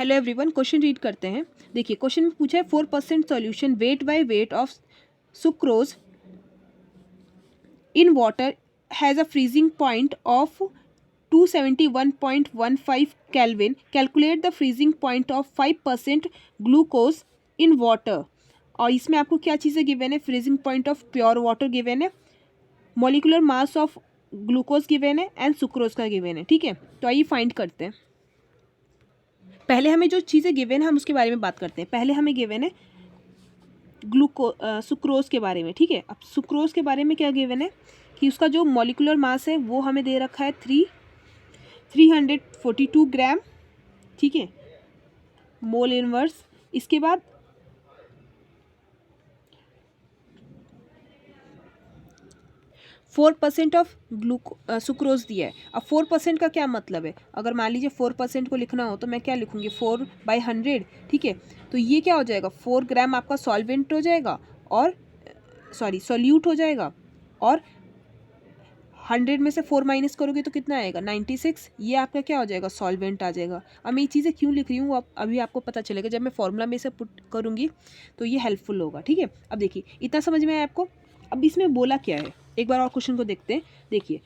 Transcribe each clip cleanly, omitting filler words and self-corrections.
Hello everyone, question read करते हैं। देखिए क्वेश्चन में पूछा है 4% solution weight by weight of sucrose in water has a freezing point of 271.15 kelvin. Calculate the freezing point of 5% glucose in water. और इसमें आपको क्या चीज़ें गिवन है? Freezing point of pure water given है, molecular mass of glucose given है and sucrose का given है। ठीक है, तो आइए फाइंड करते हैं। पहले हमें जो चीज़ें गिवन है हम उसके बारे में बात करते हैं। पहले हमें गिवन है सुक्रोज के बारे में। ठीक है, अब सुक्रोज के बारे में क्या गिवन है कि उसका जो मॉलिक्यूलर मास है वो हमें दे रखा है 342 ग्राम। ठीक है, मोल इनवर्स। इसके बाद 4% ऑफ सुक्रोज दिया है। अब 4% का क्या मतलब है? अगर मान लीजिए 4% को लिखना हो तो मैं क्या लिखूंगी? 4/100। ठीक है, तो ये क्या हो जाएगा? 4 ग्राम आपका सॉल्वेंट हो जाएगा और सॉल्यूट हो जाएगा, और 100 में से 4 माइनस करोगे तो कितना आएगा? 96। ये आपका क्या हो जाएगा? सॉल्वेंट आ जाएगा। अब मैं ये चीज़ें क्यों लिख रही हूँ अब अभी आपको पता चलेगा। जब मैं फॉर्मूला में से पुट करूँगी तो ये हेल्पफुल होगा। ठीक है, अब देखिए इतना समझ में आया आपको। अब इसमें बोला क्या है, एक बार और क्वेश्चन को देखते हैं। देखिए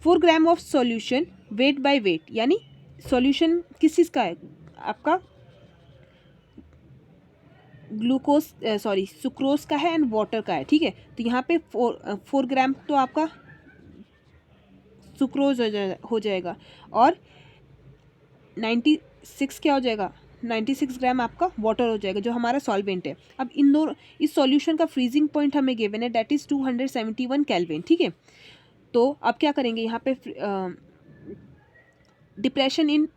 4 gram of solution weight by wait, यानी सॉल्यूशन किस चीज़ का है? आपका सुक्रोज का है एंड वाटर का है। ठीक है, तो यहाँ पे 4 ग्राम तो आपका सुक्रोज हो जाएगा और 96 क्या हो जाएगा? 96 ग्राम आपका वाटर हो जाएगा जो हमारा सॉल्वेंट है। अब इन दोनों इस सॉल्यूशन का फ्रीजिंग पॉइंट हमें गिवन है, दैट इज़ 271 केल्विन। ठीक है, तो अब क्या करेंगे यहाँ पे? डिप्रेशन इन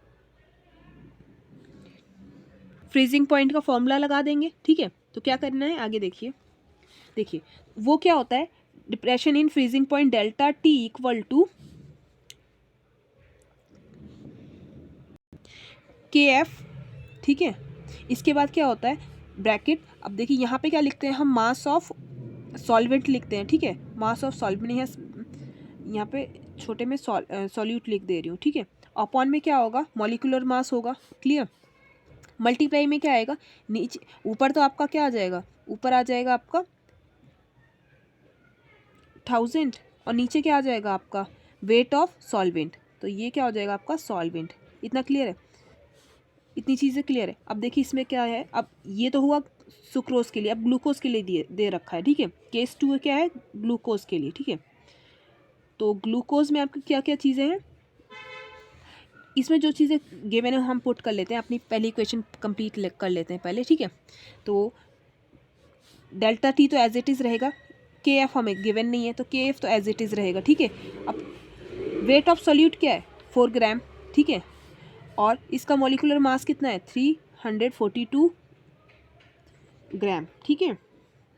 फ्रीजिंग पॉइंट का फॉर्मूला लगा देंगे। ठीक है, तो क्या करना है आगे देखिए वो क्या होता है? Depression in freezing point delta T equal to KF। ठीक है, इसके बाद क्या होता है? ब्रैकेट। अब देखिए यहाँ पे क्या लिखते हैं हम? मास ऑफ सॉल्वेंट लिखते हैं। ठीक है, मास ऑफ सॉल्वेंट यहाँ पे छोटे में सॉल्यूट लिख दे रही हूँ। ठीक है, अपॉन में क्या होगा? मॉलिक्यूलर मास होगा। क्लियर? मल्टीप्लाई में क्या आएगा? नीचे ऊपर तो आपका क्या आ जाएगा? ऊपर आ जाएगा आपका 1000 और नीचे क्या आ जाएगा आपका? Weight of solvent. तो ये क्या हो जाएगा आपका? सॉल्वेंट। इतना क्लियर है? इतनी चीज़ें क्लियर है? अब देखिए इसमें क्या है। अब ये तो हुआ सुक्रोज के लिए, अब ग्लूकोज के लिए दे रखा है। ठीक है, केस 2 क्या है? ग्लूकोज के लिए। ठीक है, तो ग्लूकोज में आपकी क्या क्या चीज़ें हैं? इसमें जो चीज़ें गिवन है हम पुट कर लेते हैं, अपनी पहली इक्वेशन कंप्लीट कर लेते हैं पहले। ठीक है, तो डेल्टा टी तो एज इट इज़ रहेगा, KF हमें गिवन नहीं है तो KF तो एज इट इज़ रहेगा। ठीक है, अब वेट ऑफ सॉल्यूट क्या है? 4 ग्राम। ठीक है, और इसका मॉलिक्यूलर मास कितना है? 342 ग्राम। ठीक है,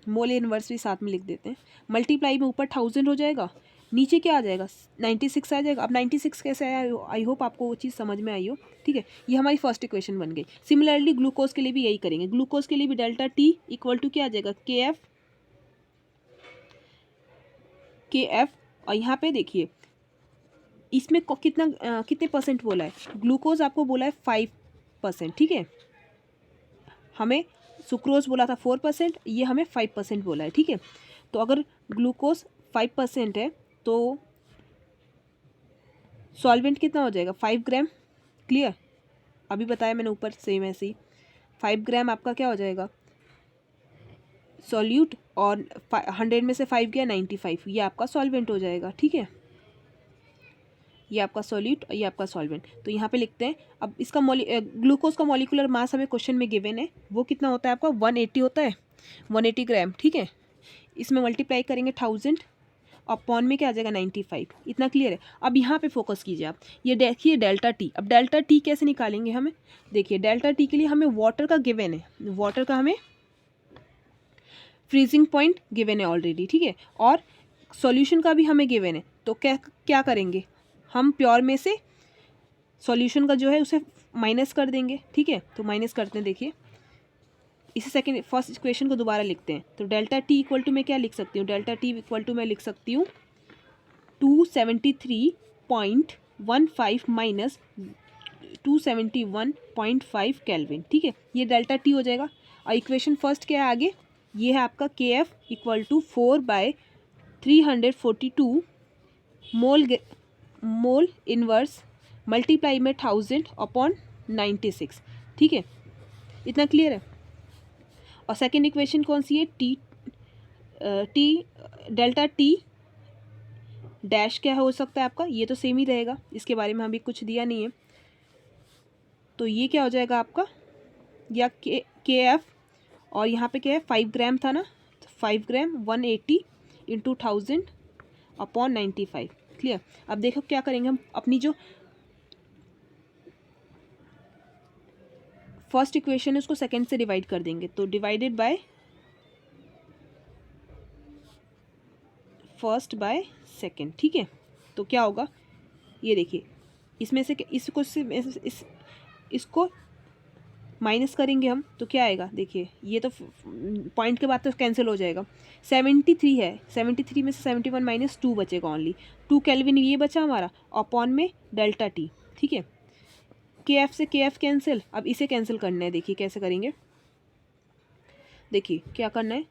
मोल इनवर्स भी साथ में लिख देते हैं। मल्टीप्लाई में ऊपर 1000 हो जाएगा, नीचे क्या आ जाएगा? 96 आ जाएगा। अब 96 कैसे आया? आई होप आपको वो चीज़ समझ में आई हो। ठीक है, ये हमारी फर्स्ट इक्वेशन बन गई। सिमिलरली ग्लूकोज के लिए भी यही करेंगे। ग्लूकोज के लिए भी डेल्टा टी इक्वल टू क्या आ जाएगा? KF। और यहाँ पे देखिए इसमें कितने परसेंट बोला है? ग्लूकोज आपको बोला है 5%। ठीक है, हमें सुक्रोज बोला था 4%, ये हमें 5% बोला है। ठीक है, तो अगर ग्लूकोज 5% है तो सॉल्वेंट कितना हो जाएगा? 5 ग्राम। क्लियर? अभी बताया मैंने ऊपर सेम ऐसे ही। 5 ग्राम आपका क्या हो जाएगा? सॉल्यूट, और 100 में से 5 गया 95, ये आपका सॉल्वेंट हो जाएगा। ठीक है, ये आपका सॉल्यूट और ये आपका सॉल्वेंट। तो यहाँ पे लिखते हैं। अब इसका ग्लूकोज का मॉलिक्यूलर मास हमें क्वेश्चन में गिवन है, वो कितना होता है आपका? 180 होता है, 180 ग्राम। ठीक है, इसमें मल्टीप्लाई करेंगे 1000, अपॉन में क्या आ जाएगा? 95। इतना क्लियर है? अब यहाँ पे फोकस कीजिए आप। ये देखिए डेल्टा टी। अब डेल्टा टी कैसे निकालेंगे हमें? देखिए डेल्टा टी के लिए हमें वाटर का गिवन है, वाटर का हमें फ्रीजिंग पॉइंट गिवन है ऑलरेडी। ठीक है, और सॉल्यूशन का भी हमें गिवन है। तो क्या करेंगे हम? प्योर में से सॉल्यूशन का जो है उसे माइनस कर देंगे। ठीक है, तो माइनस करते हैं। देखिए इसे फर्स्ट इक्वेशन को दोबारा लिखते हैं। तो डेल्टा टी इक्वल टू मैं क्या लिख सकती हूँ? डेल्टा टी इक्वल टू मैं लिख सकती हूँ 273.15 माइनस 271.5 केल्विन, ठीक है। ये डेल्टा टी हो जाएगा। और इक्वेशन फर्स्ट क्या है आगे, ये है आपका K F equal to 4/342 mole inverse multiply में 1000 अपॉन 96, ठीक है। इतना क्लियर है। और सेकेंड इक्वेशन कौन सी है, टी डेल्टा टी डैश क्या हो सकता है आपका, ये तो सेम ही रहेगा, इसके बारे में अभी कुछ दिया नहीं है। तो ये क्या हो जाएगा आपका, या के एफ, और यहाँ पे क्या है 5 ग्राम था ना, तो 5 ग्राम 180 इंटू 1000 अपॉन 95, क्लियर। अब देखो क्या करेंगे हम, अपनी जो फर्स्ट इक्वेशन है उसको सेकेंड से डिवाइड कर देंगे, तो divided by first by second, ठीक है। तो क्या होगा, ये देखिए, इसमें से इसको माइनस करेंगे हम, तो क्या आएगा, देखिए ये तो पॉइंट के बाद तो कैंसिल हो जाएगा। 73 है, 73 में से 71 माइनस 2 बचेगा, ओनली 2 केल्विन ये बचा हमारा, अपॉन में डेल्टा टी, ठीक है। के एफ से के एफ कैंसिल, अब इसे कैंसिल करना है, देखिए कैसे करेंगे, देखिए क्या करना है,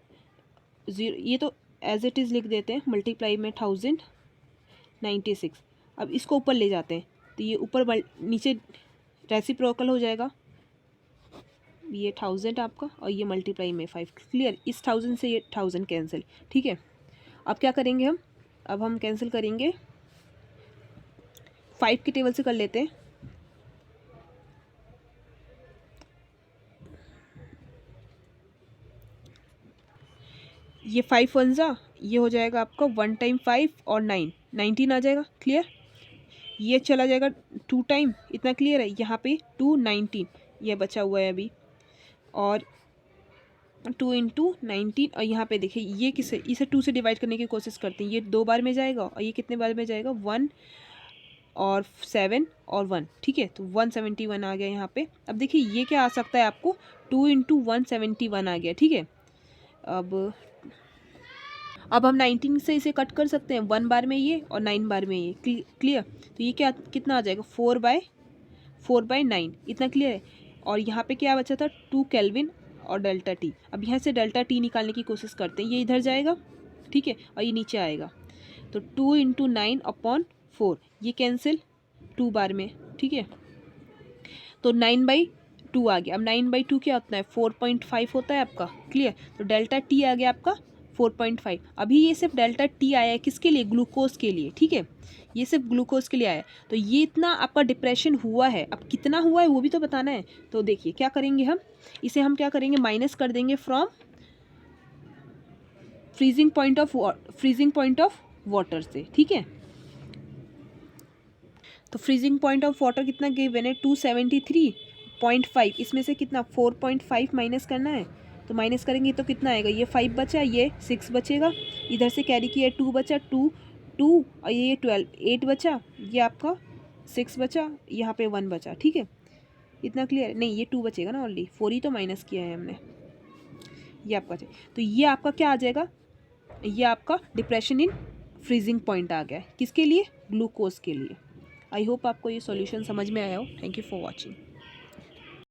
0, ये तो एज इट इज़ लिख देते हैं, मल्टीप्लाई में 1096। अब इसको ऊपर ले जाते हैं, तो ये ऊपर नीचे रेसिप्रोकल हो जाएगा, ये 1000 आपका, और ये मल्टीप्लाई में 5, क्लियर। इस 1000 से ये 1000 कैंसिल, ठीक है। अब क्या करेंगे हम, अब हम कैंसिल करेंगे 5 के टेबल से कर लेते हैं, ये 5 1 जा, ये हो जाएगा आपका 1 टाइम 5 और 9 19 आ जाएगा, क्लियर। ये चला जाएगा 2 टाइम, इतना क्लियर है। यहाँ पे 2 19 ये बचा हुआ है अभी, और 2 इंटू 19, और यहाँ पे देखिए ये किसे, इसे 2 से डिवाइड करने की कोशिश करते हैं, ये 2 बार में जाएगा, और ये कितने बार में जाएगा, 1 और 7 और 1, ठीक है। तो 171 आ गया यहाँ पे। अब देखिए ये क्या आ सकता है आपको, 2 इंटू 171 आ गया, ठीक है। अब हम 19 से इसे कट कर सकते हैं, 1 बार में ये और 9 बार में ये, क्लियर। तो ये क्या कितना आ जाएगा, 4/9, इतना क्लियर है। और यहाँ पे क्या बचा था, 2 केल्विन और डेल्टा टी। अब यहाँ से डेल्टा टी निकालने की कोशिश करते हैं, ये इधर जाएगा, ठीक है, और ये नीचे आएगा, तो 2 इंटू 9 अपॉन 4, ये कैंसिल 2 बार में, ठीक है। तो 9/2 आ गया। अब 9/2 क्या होता है, 4.5 होता है आपका, क्लियर। तो डेल्टा टी आ गया आपका 4.5। अभी ये सिर्फ डेल्टा टी आया है किसके लिए, ग्लूकोज के लिए, ठीक है, ये सिर्फ ग्लूकोज के लिए आया है। तो ये इतना आपका डिप्रेशन हुआ है, अब कितना हुआ है वो भी तो बताना है। तो देखिए क्या करेंगे हम, इसे हम क्या करेंगे, माइनस कर देंगे from freezing point of water से, ठीक है। तो फ्रीजिंग पॉइंट ऑफ वाटर कितना गिवन है, 273.5, इसमें से कितना 4.5 माइनस करना है, तो माइनस करेंगे तो कितना आएगा, ये 5 बचा, ये 6 बचेगा, इधर से कैरी किया 2 बचा, 2 और ये 12 8 बचा, ये आपका 6 बचा, यहाँ पे 1 बचा, ठीक है। इतना क्लियर है, नहीं ये 2 बचेगा ना, ऑलरेडी 4 ही तो माइनस किया है हमने, ये आपका। तो ये आपका क्या आ जाएगा, ये आपका डिप्रेशन इन फ्रीजिंग पॉइंट आ गया है, किसके लिए, ग्लूकोज के लिए। आई होप आपको ये सॉल्यूशन समझ में आया हो। Thank you for watching.